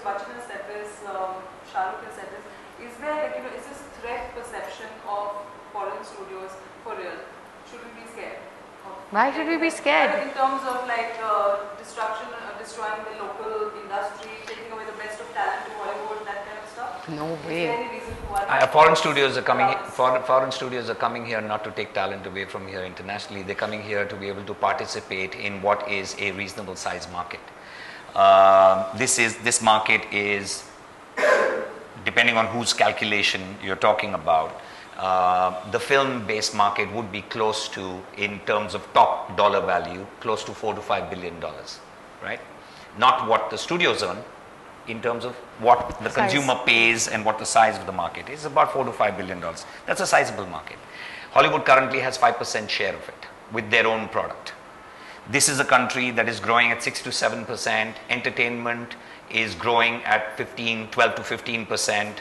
Bachchan has said this, Shah Rukh has said this. Is there, like, is this threat perception of foreign studios for real? Should we be scared? Why should we be scared? In terms of like destruction, destroying the local industry, taking away the best of talent to Hollywood, that kind of stuff. No Is way. there any reason why? Foreign studios are coming. Foreign studios are coming here not to take talent away from here internationally. They're coming here to be able to participate in what is a reasonable size market. This market is, depending on whose calculation you're talking about, the film-based market would be close to, in terms of top dollar value, close to $4 to $5 billion, right? Not what the studios earn, in terms of what the consumer pays and what the size of the market is, about $4 to $5 billion. That's a sizable market. Hollywood currently has 5% share of it with their own product. This is a country that is growing at 6 to 7%. Entertainment is growing at 12 to 15%.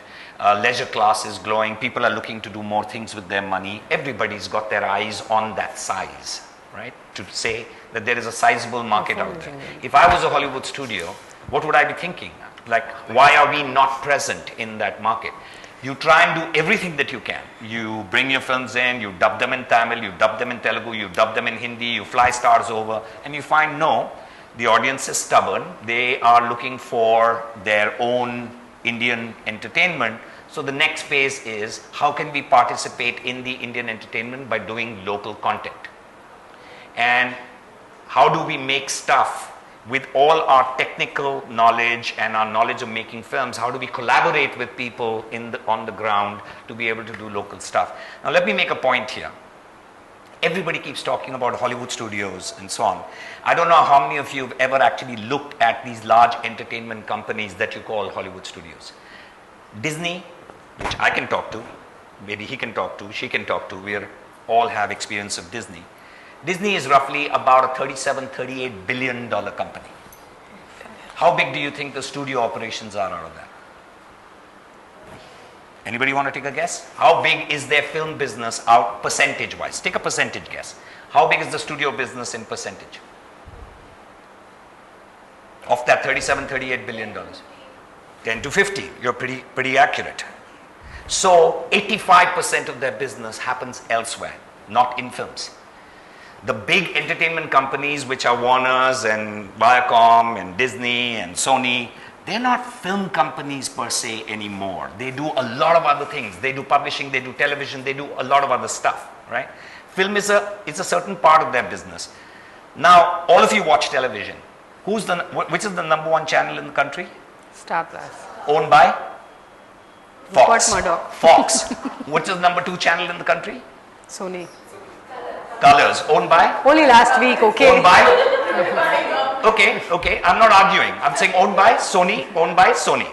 Leisure class is growing. People are looking to do more things with their money. Everybody's got their eyes on that size, right? To say that there is a sizable market out there. If I was a Hollywood studio, what would I be thinking? Like, why are we not present in that market? You try and do everything that you can. You bring your films in, you dub them in Tamil, you dub them in Telugu, you dub them in Hindi, you fly stars over, and you find no, the audience is stubborn. They are looking for their own Indian entertainment. So the next phase is, how can we participate in the Indian entertainment by doing local content? And how do we make stuff with all our technical knowledge and our knowledge of making films? How do we collaborate with people on the ground to be able to do local stuff? Now let me make a point here. Everybody keeps talking about Hollywood studios and so on. I don't know how many of you have ever actually looked at these large entertainment companies that you call Hollywood studios. Disney, which I can talk to, maybe he can talk to, she can talk to, we all have experience of Disney. Disney is roughly about a $37, $38 billion company. How big do you think the studio operations are out of that? Anybody want to take a guess? How big is their film business out percentage wise? Take a percentage guess. How big is the studio business in percentage? Of that $37, $38 billion? 10 to 50. You're pretty accurate. So 85% of their business happens elsewhere, not in films. The big entertainment companies, which are Warner's and Viacom and Disney and Sony, they're not film companies per se anymore. They do a lot of other things. They do publishing, they do television, they do a lot of other stuff, right? Film is a certain part of their business. Now, all of you watch television. Which is the #1 channel in the country? Star Plus. Owned by? Fox. Rupert Murdoch. Fox. Which is the #2 channel in the country? Sony. Colors. Owned by? Only last week, okay. Owned by? Okay. I'm not arguing. I'm saying owned by Sony. Owned by Sony.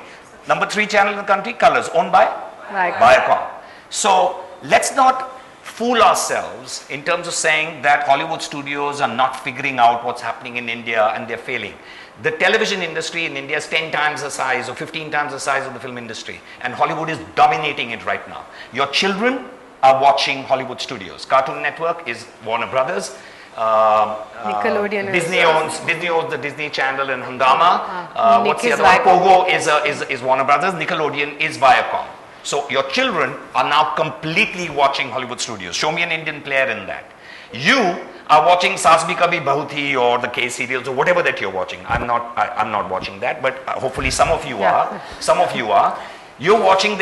#3 channel in the country? Colors. Owned by? Viacom. So let's not fool ourselves in terms of saying that Hollywood studios are not figuring out what's happening in India and they're failing. The television industry in India is 10 times the size or 15 times the size of the film industry, and Hollywood is dominating it right now. Your children are watching Hollywood studios. Cartoon Network is Warner Brothers. Nickelodeon. Disney owns the Disney Channel and Hungama. What's the other one? Pogo is Warner Brothers. Nickelodeon is Viacom. So your children are now completely watching Hollywood studios. Show me an Indian player in that. You are watching Saas Bhi Kabhi Bahu Thi or the K serials or whatever that you're watching. I'm not watching that, but hopefully some of you are. Some of you are. You're watching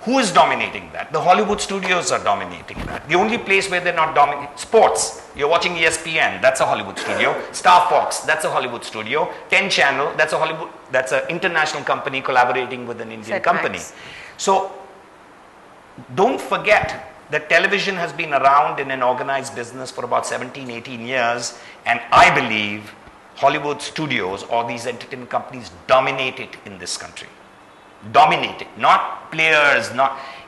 who is dominating that? The Hollywood studios are dominating that. The only place where they're not dominating, sports. You're watching ESPN, that's a Hollywood studio. Star Fox, that's a Hollywood studio. 10 Channel, that's an international company collaborating with an Indian company. So don't forget that television has been around in an organized business for about 17, 18 years, and I believe Hollywood studios or these entertainment companies dominate it in this country. Dominate it, not players,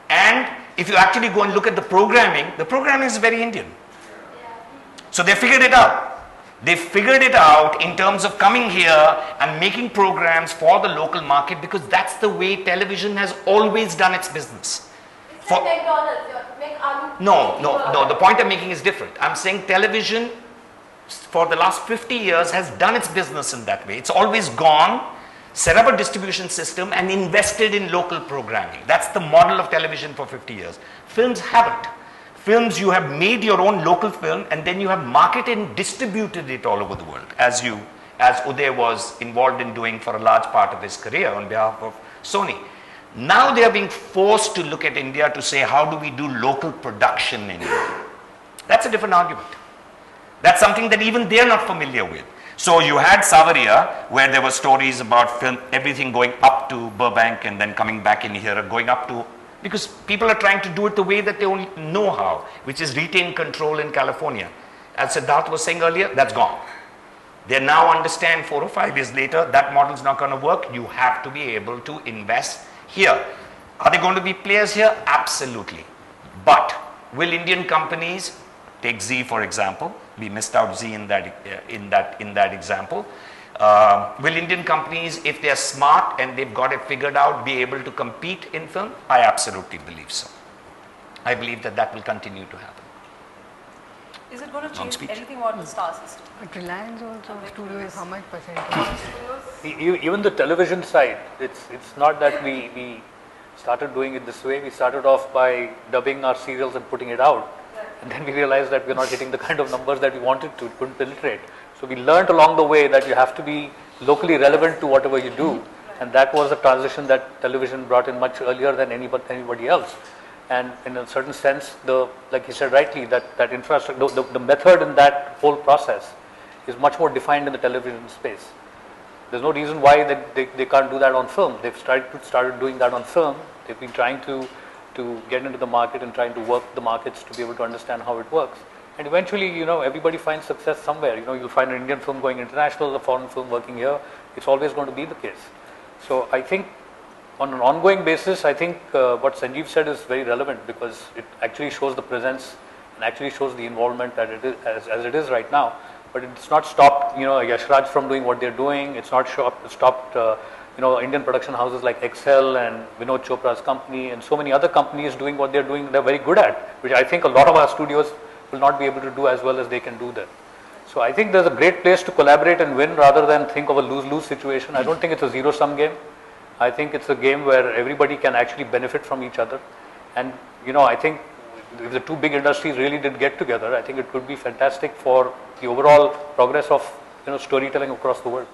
and if you actually go and look at the programming is very Indian. So they figured it out. They figured it out in terms of coming here and making programs for the local market, because that's the way television has always done its business. It's like McDonald's. No, the point I'm making is different. I'm saying television for the last 50 years has done its business in that way. It's always gone set up a distribution system and invested in local programming. That's the model of television for 50 years. Films haven't. Films, you have made your own local film and then you have marketed and distributed it all over the world, as Uday was involved in doing for a large part of his career on behalf of Sony. Now they are being forced to look at India to say, how do we do local production in India? That's a different argument. That's something that even they are not familiar with. So you had Savaria, where there were stories about film, everything going up to Burbank and then coming back in here, going up to, because people are trying to do it the way that they only know how, which is retain control in California. As Siddharth was saying earlier, that's gone. They now understand 4 or 5 years later, that model is not going to work. You have to be able to invest here. Are there going to be players here? Absolutely. But will Indian companies, take Z for example, we missed out Z in that example. Will Indian companies, if they are smart and they've got it figured out, be able to compete in film? I absolutely believe so. I believe that that will continue to happen. Is it going to change anything about the star system? But Reliance also studios, how much percentage? Even the television side, it's not that we started doing it this way. We started off by dubbing our serials and putting it out. And then we realized that we're not hitting the kind of numbers that we wanted to, it couldn't penetrate. So we learned along the way that you have to be locally relevant to whatever you do. And that was a transition that television brought in much earlier than anybody else. And in a certain sense, like he said rightly, that infrastructure, the method in that whole process is much more defined in the television space. There's no reason why they can't do that on film. They've started doing that on film. They've been trying to get into the market and trying to work the markets to be able to understand how it works. And eventually, everybody finds success somewhere. You'll find an Indian film going international, a foreign film working here. It's always going to be the case. So I think on an ongoing basis, I think what Sanjeev said is very relevant because it actually shows the presence and actually shows the involvement that it is as it is right now. But it's not stopped, Yashraj from doing what they're doing. It's not stopped, Indian production houses like Excel and Vinod Chopra's company and so many other companies doing what they're doing. They're very good at, which I think a lot of our studios will not be able to do as well as they can do that. So I think there's a great place to collaborate and win rather than think of a lose-lose situation. I don't think it's a zero-sum game. I think it's a game where everybody can actually benefit from each other. And, I think if the two big industries really did get together, I think it could be fantastic for the overall progress of, storytelling across the world.